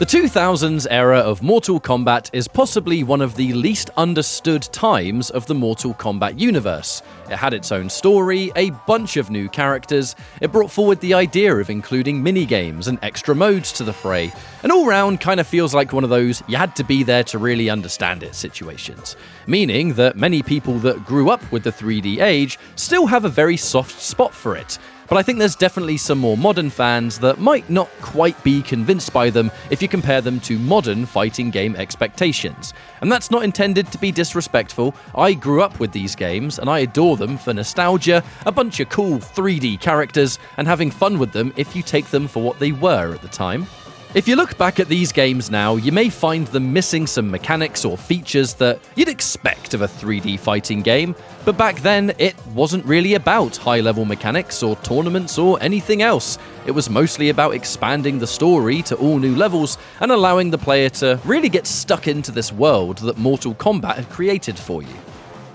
The 2000s era of Mortal Kombat is possibly one of the least understood times of the Mortal Kombat universe. It had its own story, a bunch of new characters, it brought forward the idea of including minigames and extra modes to the fray, and all round kind of feels like one of those you had to be there to really understand it situations. Meaning that many people that grew up with the 3D age still have a very soft spot for it. But I think there's definitely some more modern fans that might not quite be convinced by them if you compare them to modern fighting game expectations. And that's not intended to be disrespectful. I grew up with these games and I adore them for nostalgia, a bunch of cool 3D characters, and having fun with them if you take them for what they were at the time. If you look back at these games now, you may find them missing some mechanics or features that you'd expect of a 3D fighting game, but back then it wasn't really about high-level mechanics or tournaments or anything else. It was mostly about expanding the story to all new levels and allowing the player to really get stuck into this world that Mortal Kombat had created for you.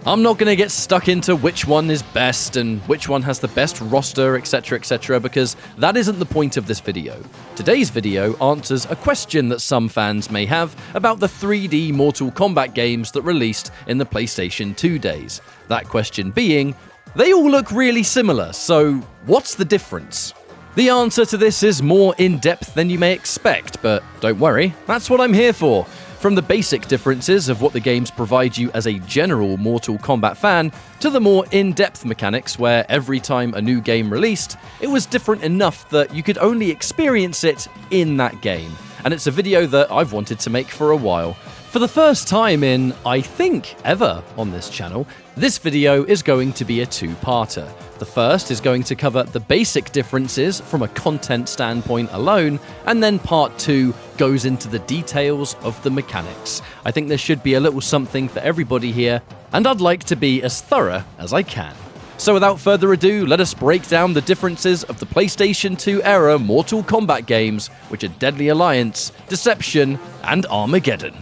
I'm not going to get stuck into which one is best and which one has the best roster, etc, because that isn't the point of this video. Today's video answers a question that some fans may have about the 3D Mortal Kombat games that released in the PlayStation 2 days. That question being, they all look really similar, so what's the difference? The answer to this is more in-depth than you may expect, but don't worry, that's what I'm here for. From the basic differences of what the games provide you as a general Mortal Kombat fan, to the more in-depth mechanics where every time a new game released, it was different enough that you could only experience it in that game. And it's a video that I've wanted to make for a while. For the first time in, I think, ever on this channel, this video is going to be a two-parter. The first is going to cover the basic differences from a content standpoint alone, and then part 2 goes into the details of the mechanics. I think there should be a little something for everybody here, and I'd like to be as thorough as I can. So without further ado, let us break down the differences of the PlayStation 2 era Mortal Kombat games, which are Deadly Alliance, Deception, and Armageddon.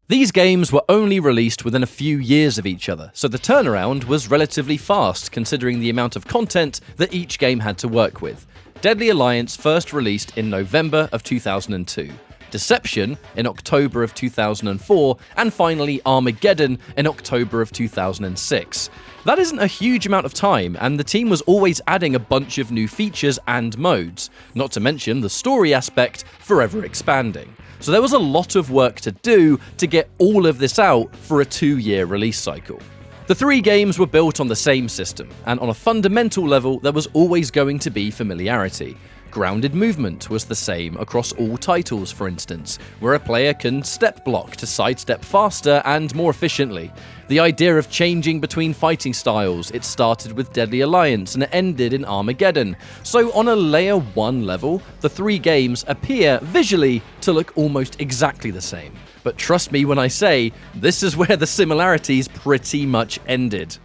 These games were only released within a few years of each other, so the turnaround was relatively fast considering the amount of content that each game had to work with. Deadly Alliance first released in November of 2002, Deception in October of 2004, and finally Armageddon in October of 2006. That isn't a huge amount of time, and the team was always adding a bunch of new features and modes, not to mention the story aspect forever expanding. So there was a lot of work to do to get all of this out for a 2-year release cycle. The 3 games were built on the same system, and on a fundamental level there was always going to be familiarity. Grounded movement was the same across all titles, for instance, where a player can step block to sidestep faster and more efficiently. The idea of changing between fighting styles, it started with Deadly Alliance and it ended in Armageddon. So on a layer 1 level, the 3 games appear visually to look almost exactly the same. But trust me when I say, this is where the similarities pretty much ended.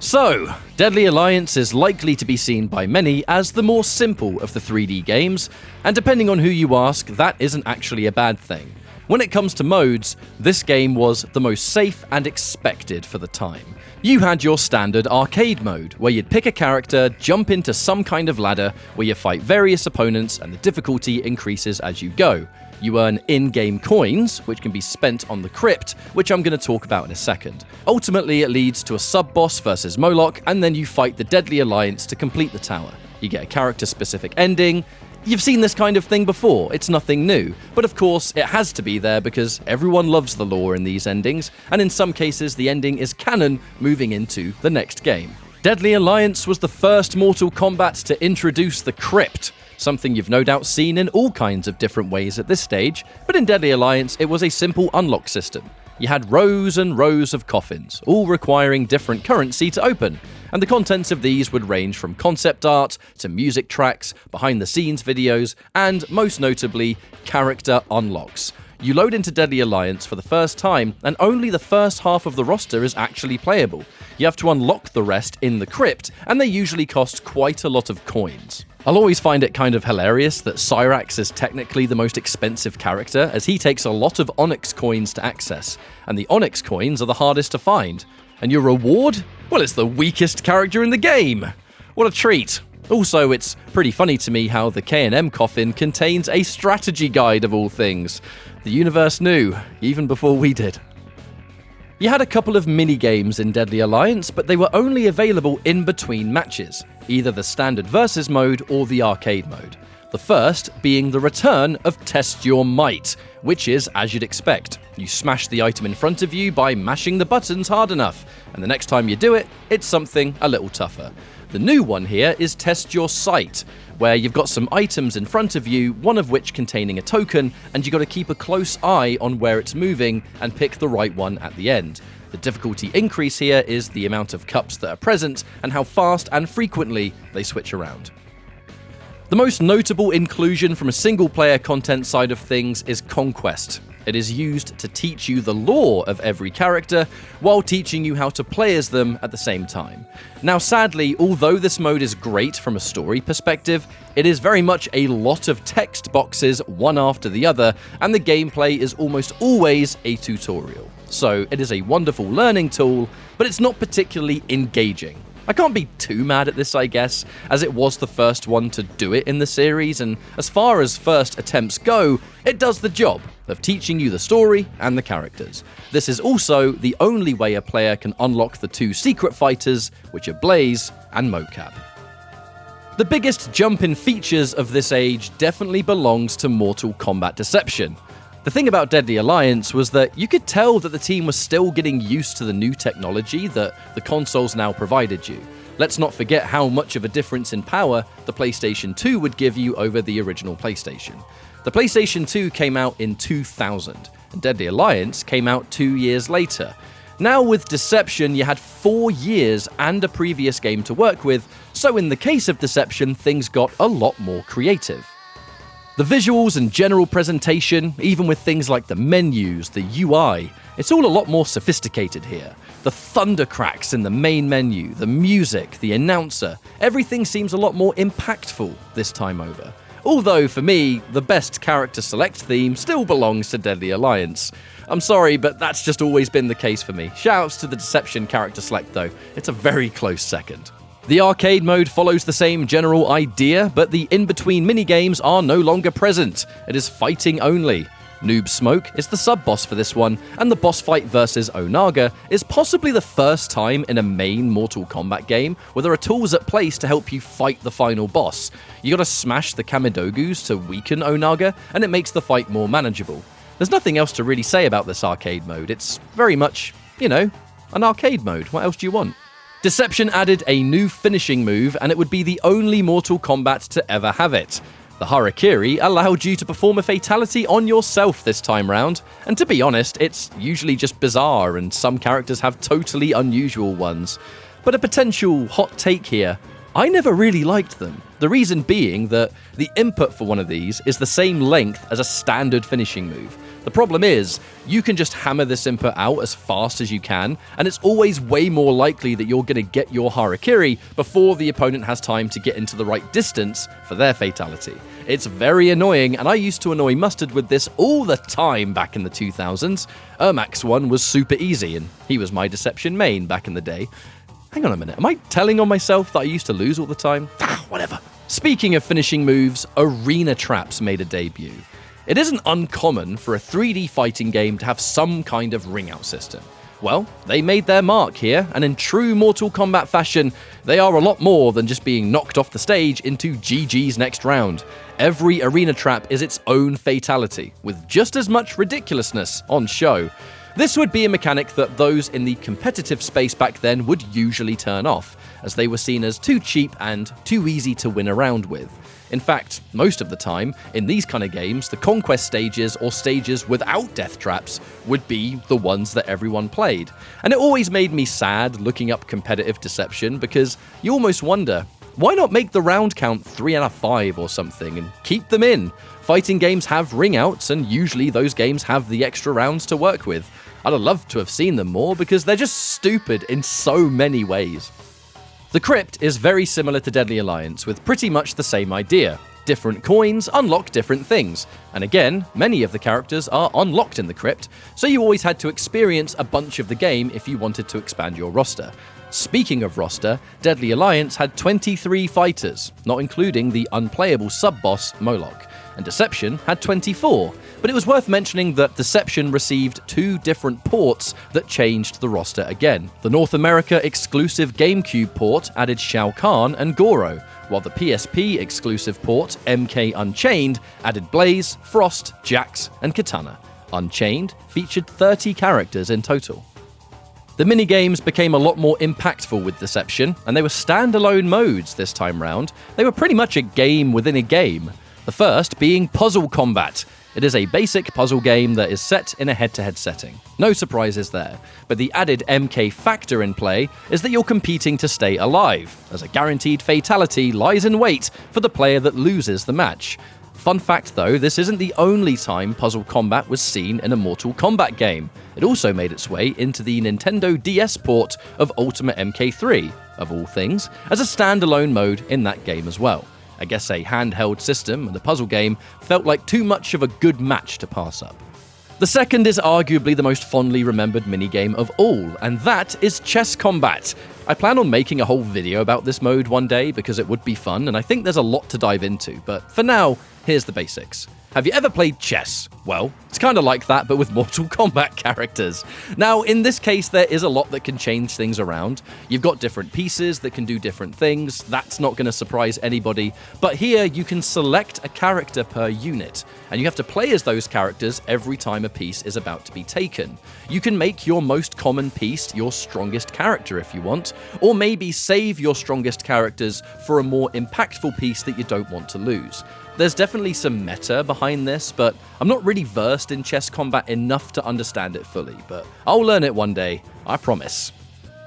So, Deadly Alliance is likely to be seen by many as the more simple of the 3D games, and depending on who you ask, that isn't actually a bad thing. When it comes to modes, this game was the most safe and expected for the time. You had your standard arcade mode, where you'd pick a character, jump into some kind of ladder, where you fight various opponents and the difficulty increases as you go. You earn in-game coins, which can be spent on the crypt, which I'm going to talk about in a second. Ultimately, it leads to a sub-boss versus Moloch, and then you fight the Deadly Alliance to complete the tower. You get a character-specific ending. You've seen this kind of thing before, it's nothing new, but of course it has to be there because everyone loves the lore in these endings, and in some cases the ending is canon moving into the next game. Deadly Alliance was the first Mortal Kombat to introduce the crypt, something you've no doubt seen in all kinds of different ways at this stage, but in Deadly Alliance it was a simple unlock system. You had rows and rows of coffins, all requiring different currency to open, and the contents of these would range from concept art to music tracks, behind-the-scenes videos, and most notably, character unlocks. You load into Deadly Alliance for the first time, and only the first half of the roster is actually playable. You have to unlock the rest in the crypt, and they usually cost quite a lot of coins. I'll always find it kind of hilarious that Cyrax is technically the most expensive character, as he takes a lot of Onyx coins to access, and the Onyx coins are the hardest to find. And your reward? Well, it's the weakest character in the game! What a treat! Also, it's pretty funny to me how the K&M coffin contains a strategy guide of all things. The universe knew, even before we did. You had a couple of mini-games in Deadly Alliance, but they were only available in between matches, either the standard versus mode or the arcade mode. The first being the return of Test Your Might, which is as you'd expect. You smash the item in front of you by mashing the buttons hard enough, and the next time you do it, it's something a little tougher. The new one here is Test Your Sight, where you've got some items in front of you, one of which containing a token, and you've got to keep a close eye on where it's moving and pick the right one at the end. The difficulty increase here is the amount of cups that are present and how fast and frequently they switch around. The most notable inclusion from a single-player content side of things is Conquest. It is used to teach you the lore of every character, while teaching you how to play as them at the same time. Now sadly, although this mode is great from a story perspective, it is very much a lot of text boxes one after the other, and the gameplay is almost always a tutorial. So it is a wonderful learning tool, but it's not particularly engaging. I can't be too mad at this, I guess, as it was the first one to do it in the series, and as far as first attempts go, it does the job of teaching you the story and the characters. This is also the only way a player can unlock the two secret fighters, which are Blaze and Mocap. The biggest jump in features of this age definitely belongs to Mortal Kombat Deception. The thing about Deadly Alliance was that you could tell that the team was still getting used to the new technology that the consoles now provided you. Let's not forget how much of a difference in power the PlayStation 2 would give you over the original PlayStation. The PlayStation 2 came out in 2000, and Deadly Alliance came out 2 years later. Now with Deception, you had 4 years and a previous game to work with, so in the case of Deception, things got a lot more creative. The visuals and general presentation, even with things like the menus, the UI, it's all a lot more sophisticated here. The thunder cracks in the main menu, the music, the announcer, everything seems a lot more impactful this time over. Although, for me, the best character select theme still belongs to Deadly Alliance. I'm sorry, but that's just always been the case for me. Shoutouts to the Deception character select though, it's a very close second. The arcade mode follows the same general idea, but the in-between minigames are no longer present. It is fighting only. Noob Smoke is the sub-boss for this one, and the boss fight versus Onaga is possibly the first time in a main Mortal Kombat game where there are tools at place to help you fight the final boss. You gotta smash the Kamidogus to weaken Onaga, and it makes the fight more manageable. There's nothing else to really say about this arcade mode. It's very much, an arcade mode. What else do you want? Deception added a new finishing move, and it would be the only Mortal Kombat to ever have it. The Harakiri allowed you to perform a fatality on yourself this time round, and to be honest, it's usually just bizarre, and some characters have totally unusual ones. But a potential hot take here, I never really liked them. The reason being that the input for one of these is the same length as a standard finishing move. The problem is, you can just hammer this input out as fast as you can, and it's always way more likely that you're going to get your Harakiri before the opponent has time to get into the right distance for their fatality. It's very annoying, and I used to annoy Mustard with this all the time back in the 2000s. Ermac's one was super easy, and he was my Deception main back in the day. Hang on a minute, am I telling on myself that I used to lose all the time? Whatever. Speaking of finishing moves, arena traps made a debut. It isn't uncommon for a 3D fighting game to have some kind of ring-out system. Well, they made their mark here, and in true Mortal Kombat fashion, they are a lot more than just being knocked off the stage into GG's next round. Every arena trap is its own fatality, with just as much ridiculousness on show. This would be a mechanic that those in the competitive space back then would usually turn off, as they were seen as too cheap and too easy to win around with. In fact, most of the time, in these kind of games, the conquest stages or stages without death traps would be the ones that everyone played. And it always made me sad looking up competitive Deception, because you almost wonder, why not make the round count 3 out of 5 or something and keep them in? Fighting games have ring outs, and usually those games have the extra rounds to work with. I'd have loved to have seen them more, because they're just stupid in so many ways. The Crypt is very similar to Deadly Alliance, with pretty much the same idea. Different coins unlock different things, and again, many of the characters are unlocked in the Crypt, so you always had to experience a bunch of the game if you wanted to expand your roster. Speaking of roster, Deadly Alliance had 23 fighters, not including the unplayable sub-boss Moloch, and Deception had 24. But it was worth mentioning that Deception received 2 different ports that changed the roster again. The North America exclusive GameCube port added Shao Kahn and Goro, while the PSP exclusive port, MK Unchained, added Blaze, Frost, Jax, and Katana. Unchained featured 30 characters in total. The minigames became a lot more impactful with Deception, and they were standalone modes this time round. They were pretty much a game within a game. The first being Puzzle Combat. It is a basic puzzle game that is set in a head-to-head setting. No surprises there, but the added MK factor in play is that you're competing to stay alive, as a guaranteed fatality lies in wait for the player that loses the match. Fun fact though, this isn't the only time Puzzle Combat was seen in a Mortal Kombat game. It also made its way into the Nintendo DS port of Ultimate MK3, of all things, as a standalone mode in that game as well. I guess a handheld system and a puzzle game felt like too much of a good match to pass up. The second is arguably the most fondly remembered minigame of all, and that is Chess Combat. I plan on making a whole video about this mode one day because it would be fun, and I think there's a lot to dive into, but for now, here's the basics. Have you ever played chess? Well, it's kind of like that, but with Mortal Kombat characters. Now, in this case, there is a lot that can change things around. You've got different pieces that can do different things. That's not going to surprise anybody. But here, you can select a character per unit, and you have to play as those characters every time a piece is about to be taken. You can make your most common piece your strongest character if you want, or maybe save your strongest characters for a more impactful piece that you don't want to lose. There's definitely some meta behind this, but I'm not really versed in chess combat enough to understand it fully, but I'll learn it one day, I promise.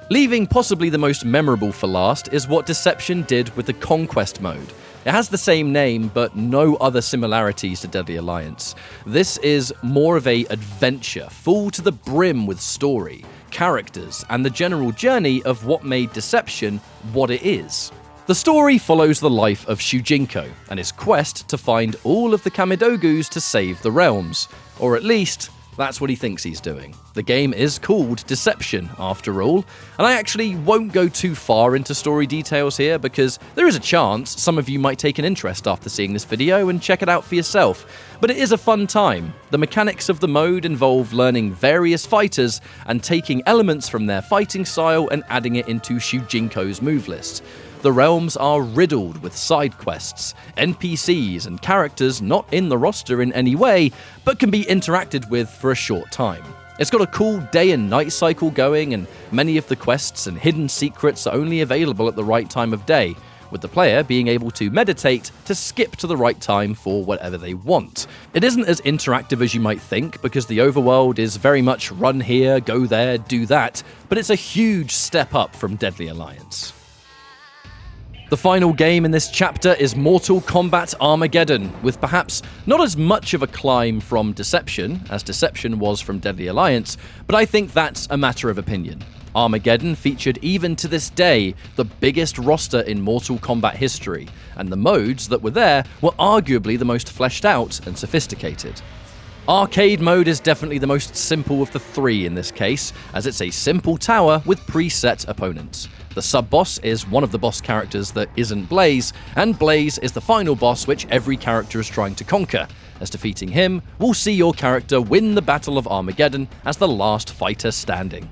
Leaving possibly the most memorable for last is what Deception did with the Conquest mode. It has the same name, but no other similarities to Deadly Alliance. This is more of an adventure, full to the brim with story, characters, and the general journey of what made Deception what it is. The story follows the life of Shujinko and his quest to find all of the Kamidogus to save the realms. Or at least, that's what he thinks he's doing. The game is called Deception, after all, and I actually won't go too far into story details here because there is a chance some of you might take an interest after seeing this video and check it out for yourself. But it is a fun time. The mechanics of the mode involve learning various fighters and taking elements from their fighting style and adding it into Shujinko's move list. The realms are riddled with side quests, NPCs, and characters not in the roster in any way, but can be interacted with for a short time. It's got a cool day and night cycle going, and many of the quests and hidden secrets are only available at the right time of day, with the player being able to meditate to skip to the right time for whatever they want. It isn't as interactive as you might think, because the overworld is very much run here, go there, do that, but it's a huge step up from Deadly Alliance. The final game in this chapter is Mortal Kombat Armageddon, with perhaps not as much of a climb from Deception as Deception was from Deadly Alliance, but I think that's a matter of opinion. Armageddon featured even to this day the biggest roster in Mortal Kombat history, and the modes that were there were arguably the most fleshed out and sophisticated. Arcade mode is definitely the most simple of the three in this case, as it's a simple tower with preset opponents. The sub-boss is one of the boss characters that isn't Blaze, and Blaze is the final boss which every character is trying to conquer, as defeating him will see your character win the Battle of Armageddon as the last fighter standing.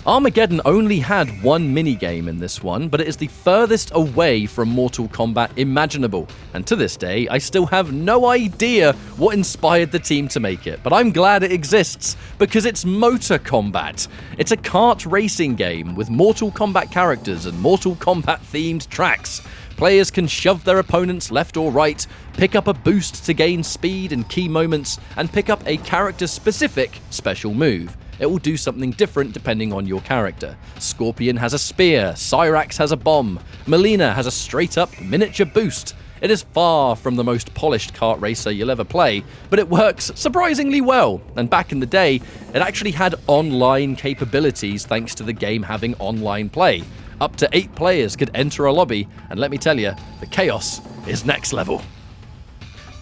Armageddon only had one minigame in this one, but it is the furthest away from Mortal Kombat imaginable, and to this day I still have no idea what inspired the team to make it, but I'm glad it exists, because it's Motor Kombat. It's a kart racing game with Mortal Kombat characters and Mortal Kombat themed tracks. Players can shove their opponents left or right, pick up a boost to gain speed in key moments, and pick up a character-specific special move. It will do something different depending on your character. Scorpion has a spear, Cyrax has a bomb, Melina has a straight-up miniature boost. It is far from the most polished kart racer you'll ever play, but it works surprisingly well, and back in the day, it actually had online capabilities thanks to the game having online play. Up to 8 players could enter a lobby, and let me tell you, the chaos is next level.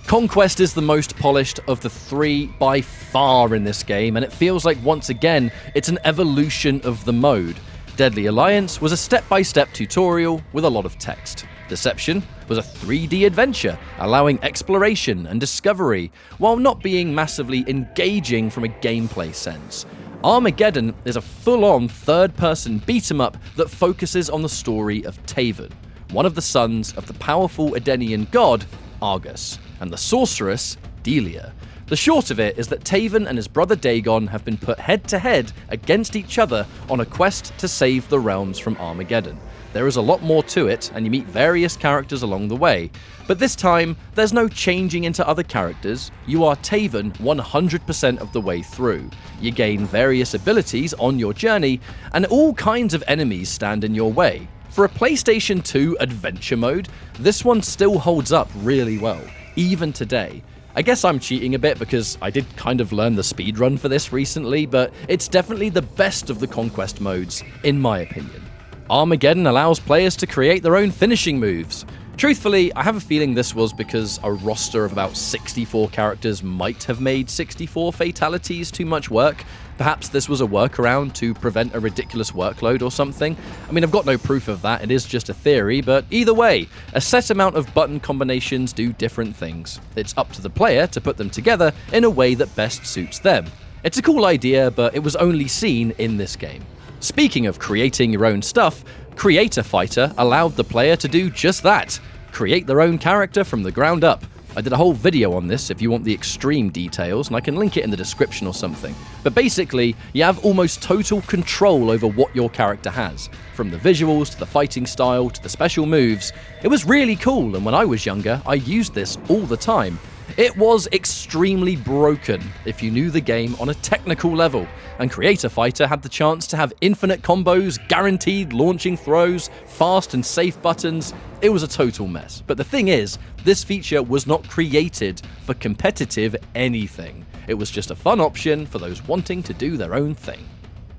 Conquest is the most polished of the three by far in this game, and it feels like once again it's an evolution of the mode. Deadly Alliance was a step-by-step tutorial with a lot of text. Deception was a 3D adventure, allowing exploration and discovery, while not being massively engaging from a gameplay sense. Armageddon is a full-on third-person beat-em-up that focuses on the story of Taven, one of the sons of the powerful Edenian god, Argus, and the sorceress, Delia. The short of it is that Taven and his brother Dagon have been put head-to-head against each other on a quest to save the realms from Armageddon. There is a lot more to it, and you meet various characters along the way. But this time, there's no changing into other characters. You are Taven 100% of the way through. You gain various abilities on your journey, and all kinds of enemies stand in your way. For a PlayStation 2 adventure mode, this one still holds up really well, even today. I guess I'm cheating a bit because I did kind of learn the speedrun for this recently, but it's definitely the best of the Conquest modes, in my opinion. Armageddon allows players to create their own finishing moves. Truthfully, I have a feeling this was because a roster of about 64 characters might have made 64 fatalities too much work. Perhaps this was a workaround to prevent a ridiculous workload or something. I mean, I've got no proof of that, it is just a theory, but either way, a set amount of button combinations do different things. It's up to the player to put them together in a way that best suits them. It's a cool idea, but it was only seen in this game. Speaking of creating your own stuff, Creator Fighter allowed the player to do just that, create their own character from the ground up. I did a whole video on this if you want the extreme details, and I can link it in the description or something. But basically, you have almost total control over what your character has. From the visuals, to the fighting style, to the special moves. It was really cool, and when I was younger, I used this all the time. It was extremely broken if you knew the game on a technical level, and Creator Fighter had the chance to have infinite combos, guaranteed launching throws, fast and safe buttons. It was a total mess. But the thing is, this feature was not created for competitive anything. It was just a fun option for those wanting to do their own thing.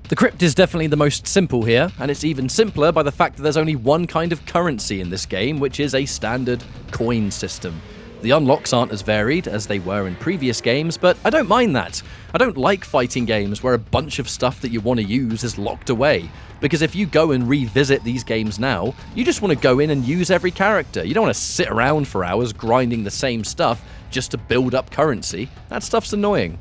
The crypt is definitely the most simple here, and it's even simpler by the fact that there's only one kind of currency in this game, which is a standard coin system. The unlocks aren't as varied as they were in previous games, but I don't mind that. I don't like fighting games where a bunch of stuff that you want to use is locked away, because if you go and revisit these games now, you just want to go in and use every character. You don't want to sit around for hours grinding the same stuff just to build up currency. That stuff's annoying.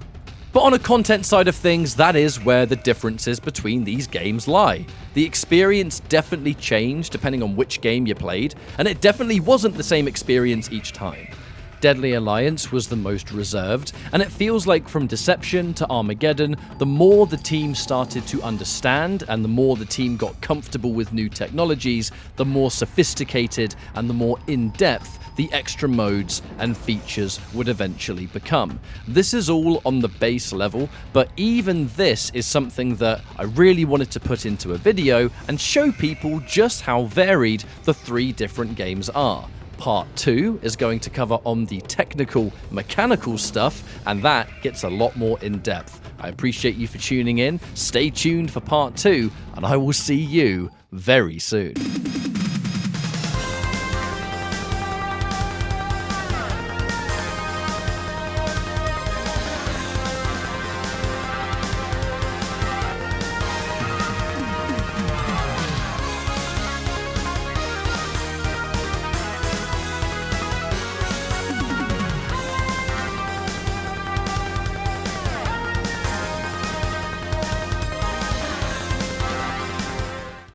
But on a content side of things, that is where the differences between these games lie. The experience definitely changed depending on which game you played, and it definitely wasn't the same experience each time. Deadly Alliance was the most reserved, and it feels like from Deception to Armageddon, the more the team started to understand and the more the team got comfortable with new technologies, the more sophisticated and the more in-depth the extra modes and features would eventually become. This is all on the base level, but even this is something that I really wanted to put into a video and show people just how varied the three different games are. Part 2 is going to cover on the technical, mechanical stuff, and that gets a lot more in-depth. I appreciate you for tuning in, stay tuned for Part 2, and I will see you very soon.